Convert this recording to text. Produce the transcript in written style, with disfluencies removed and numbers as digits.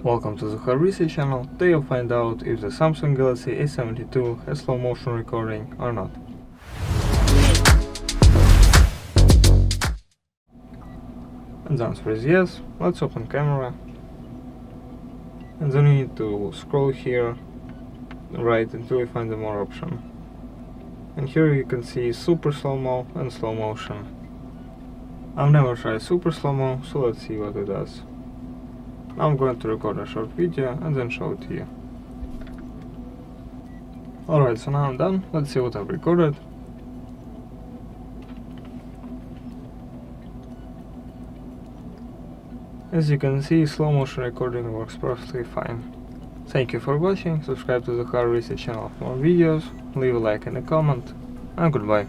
Welcome to the Hard Research channel. Today you'll find out if the Samsung Galaxy A72 has slow motion recording or not. And the answer is yes. Let's open camera. And then you need to scroll here right until you find the more option. And here you can see super slow-mo and slow motion. I've never tried super slow-mo, so let's see what it does. Now I'm going to record a short video and then show it to you. Alright, so now I'm done. Let's see what I've recorded. As you can see, slow motion recording works perfectly fine. Thank you for watching, subscribe to the Hard Research channel for more videos, leave a like and a comment, and goodbye.